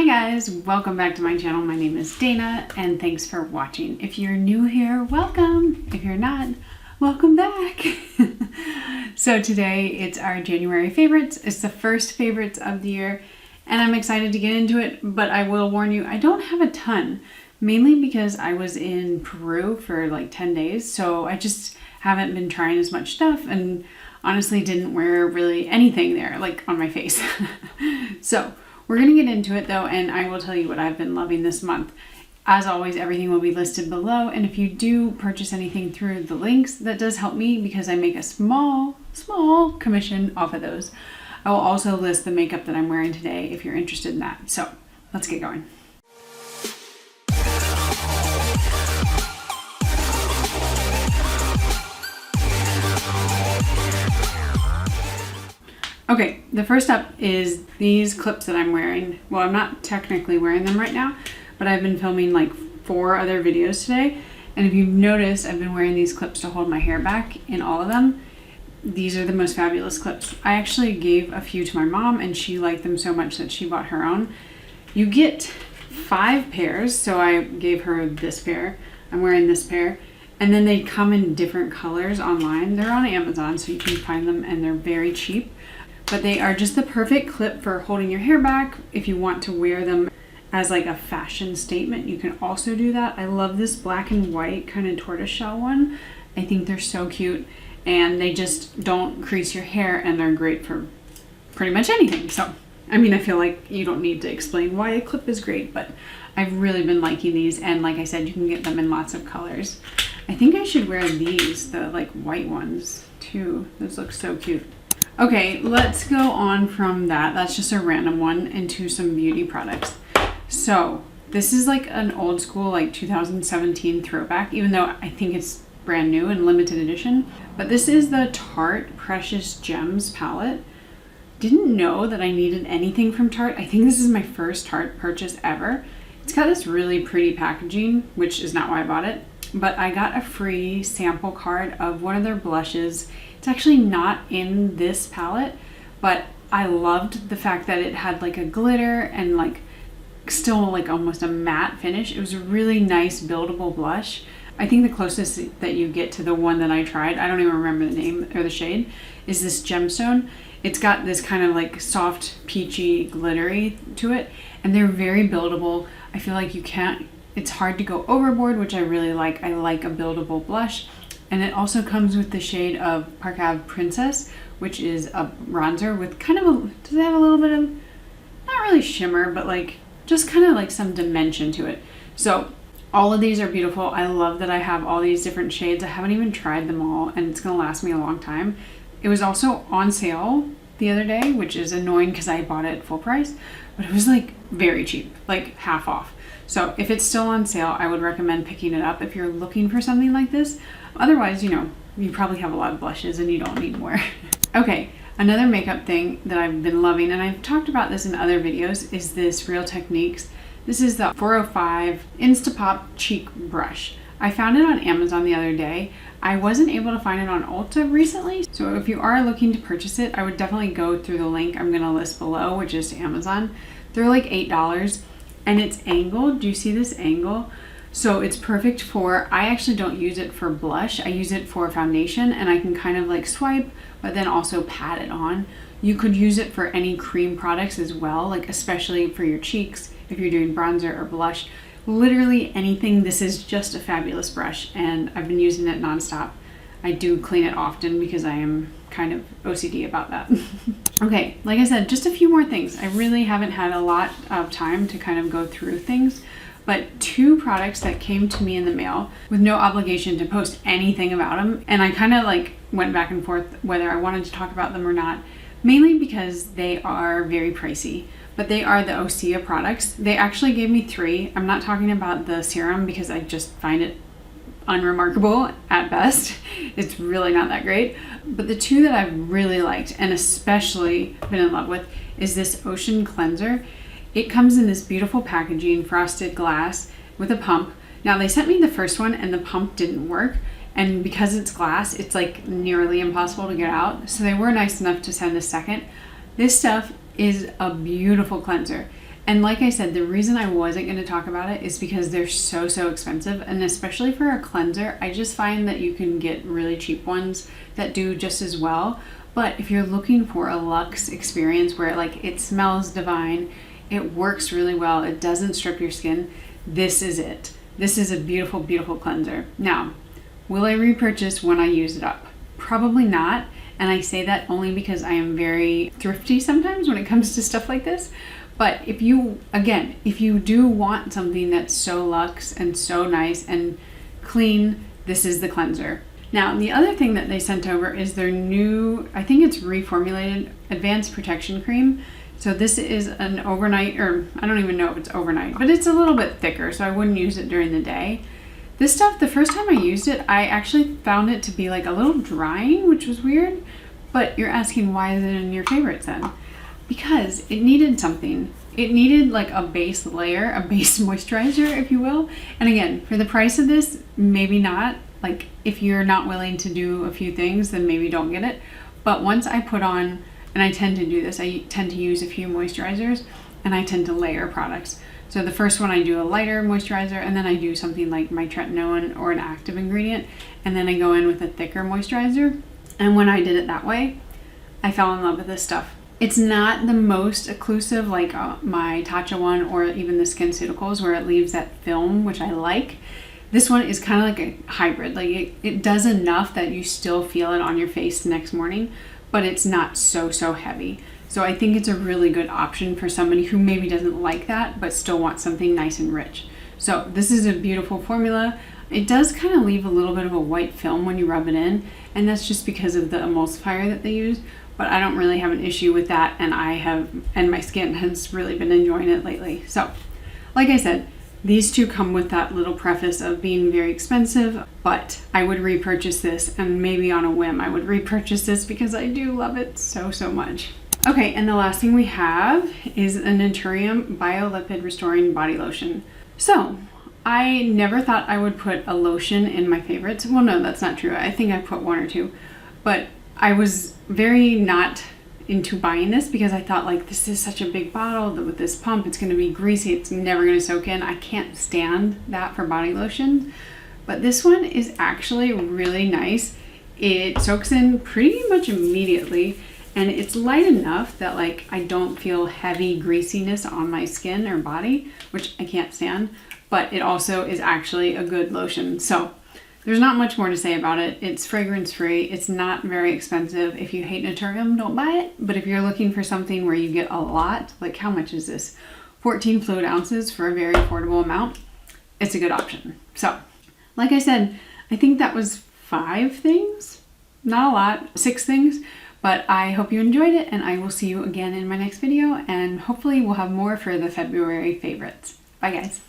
guys, welcome back to my channel. My name is Dana and thanks for watching. If you're new here, welcome. If you're not, welcome back. So today it's our January favorites. It's the first favorites of the year and I'm excited to get into it, but I will warn you, I don't have a ton, mainly because I was in Peru for like 10 days. So I just haven't been trying as much stuff and honestly didn't wear really anything there, like on my face. So we're gonna get into it though, and I will tell you what I've been loving this month. As always, everything will be listed below, and if you do purchase anything through the links, that does help me because I make a small commission off of those. I will also list the makeup that I'm wearing today if you're interested in that. So let's get going. Okay, the first up is these clips that I'm wearing. Well, I'm not technically wearing them right now, but I've been filming like 4 other videos today. And if you've noticed, I've been wearing these clips to hold my hair back in all of them. These are the most fabulous clips. I actually gave a few to my mom and she liked them so much that she bought her own. You get 5 pairs, so I gave her this pair. I'm wearing this pair. And then they come in different colors online. They're on Amazon, so you can find them and they're very cheap. But they are just the perfect clip for holding your hair back. If you want to wear them as like a fashion statement, you can also do that. I love this black and white kind of tortoiseshell one. I think they're so cute and they just don't crease your hair and they're great for pretty much anything. So, I mean, I feel like you don't need to explain why a clip is great, but I've really been liking these. And like I said, you can get them in lots of colors. I think I should wear these, the like white ones too. Those look so cute. Okay, let's go on from that. That's just a random one into some beauty products. So this is like an old school, like 2017 throwback, even though I think it's brand new and limited edition. But this is the Tarte Precious Gems palette. Didn't know that I needed anything from Tarte. I think this is my first Tarte purchase ever. It's got this really pretty packaging, which is not why I bought it. But I got a free sample card of one of their blushes. It's actually not in this palette, but I loved the fact that it had like a glitter and like still like almost a matte finish. It was a really nice buildable blush. I think the closest that you get to the one that I tried, I don't even remember the name or the shade, is this Gemstone. It's got this kind of like soft peachy glittery to it and they're very buildable. I feel like it's hard to go overboard, which I really like. I like a buildable blush. And it also comes with the shade of Park Ave Princess, which is a bronzer with kind of does it have a little bit of, not really shimmer, but like just kind of like some dimension to it. So all of these are beautiful. I love that I have all these different shades. I haven't even tried them all and it's gonna last me a long time. It was also on sale the other day, which is annoying because I bought it full price, but it was like very cheap, like half off. So if it's still on sale, I would recommend picking it up if you're looking for something like this. Otherwise, you know, you probably have a lot of blushes and you don't need more. Okay, another makeup thing that I've been loving, and I've talked about this in other videos, is this Real Techniques. This is the 405 Instapop Cheek Brush. I found it on Amazon the other day. I wasn't able to find it on Ulta recently. So if you are looking to purchase it, I would definitely go through the link I'm gonna list below, which is Amazon. They're like $8 and it's angled. Do you see this angle? So it's perfect for, I actually don't use it for blush. I use it for foundation and I can kind of like swipe, but then also pat it on. You could use it for any cream products as well, like especially for your cheeks, if you're doing bronzer or blush. Literally anything. This is just a fabulous brush and I've been using it nonstop. I do clean it often because I am kind of OCD about that. Okay, like I said, just a few more things. I really haven't had a lot of time to kind of go through things, but 2 products that came to me in the mail with no obligation to post anything about them. And I kind of like went back and forth whether I wanted to talk about them or not, mainly because they are very pricey. But they are the Osea products. They actually gave me 3. I'm not talking about the serum because I just find it unremarkable at best. It's really not that great. But the 2 that I've really liked and especially been in love with is this Ocean Cleanser. It comes in this beautiful packaging, frosted glass with a pump. Now they sent me the first one and the pump didn't work. And because it's glass, it's like nearly impossible to get out. So they were nice enough to send a second. This stuff is a beautiful cleanser. And like I said, the reason I wasn't going to talk about it is because they're so expensive, and especially for a cleanser, I just find that you can get really cheap ones that do just as well. But if you're looking for a luxe experience where like it smells divine, it works really well, it doesn't strip your skin, this is it. This is a beautiful, beautiful cleanser. Now, will I repurchase when I use it up? Probably not. And I say that only because I am very thrifty sometimes when it comes to stuff like this. But if you do want something that's so luxe and so nice and clean, this is the cleanser. Now, the other thing that they sent over is their new, I think it's reformulated Advanced Protection Cream. So this is an overnight, or I don't even know if it's overnight, but it's a little bit thicker, so I wouldn't use it during the day. This stuff, the first time I used it, I actually found it to be like a little drying, which was weird. But you're asking, why is it in your favorites then? Because it needed something. It needed like a base layer, a base moisturizer, if you will. And again, for the price of this, maybe not. Like if you're not willing to do a few things, then maybe don't get it. But once I put on, and I tend to do this, I tend to use a few moisturizers and I tend to layer products. So the first one I do a lighter moisturizer, and then I do something like my tretinoin or an active ingredient, and then I go in with a thicker moisturizer. And when I did it that way, I fell in love with this stuff. It's not the most occlusive like my Tatcha one or even the SkinCeuticals where it leaves that film, which I like. This one is kind of like a hybrid. Like it does enough that you still feel it on your face the next morning, but it's not so heavy. So I think it's a really good option for somebody who maybe doesn't like that, but still wants something nice and rich. So this is a beautiful formula. It does kind of leave a little bit of a white film when you rub it in, and that's just because of the emulsifier that they use. But I don't really have an issue with that, and my skin has really been enjoying it lately. So, like I said, these two come with that little preface of being very expensive, but I would repurchase this, and maybe on a whim I would repurchase this because I do love it so much. Okay, and the last thing we have is a Naturium Bio-Lipid Restoring Body Lotion. So, I never thought I would put a lotion in my favorites. Well, no, that's not true. I think I put one or two, but I was very not into buying this because I thought like this is such a big bottle with this pump, it's going to be greasy, it's never going to soak in. I can't stand that for body lotion. But this one is actually really nice. It soaks in pretty much immediately, and it's light enough that like I don't feel heavy greasiness on my skin or body, which I can't stand, but it also is actually a good lotion. So there's not much more to say about it. It's fragrance free. It's not very expensive. If you hate Naturium, don't buy it. But if you're looking for something where you get a lot, like how much is this? 14 fluid ounces for a very affordable amount. It's a good option. So, like I said, I think that was 5 things. Not a lot, 6 things. But I hope you enjoyed it, and I will see you again in my next video. And hopefully we'll have more for the February favorites. Bye guys.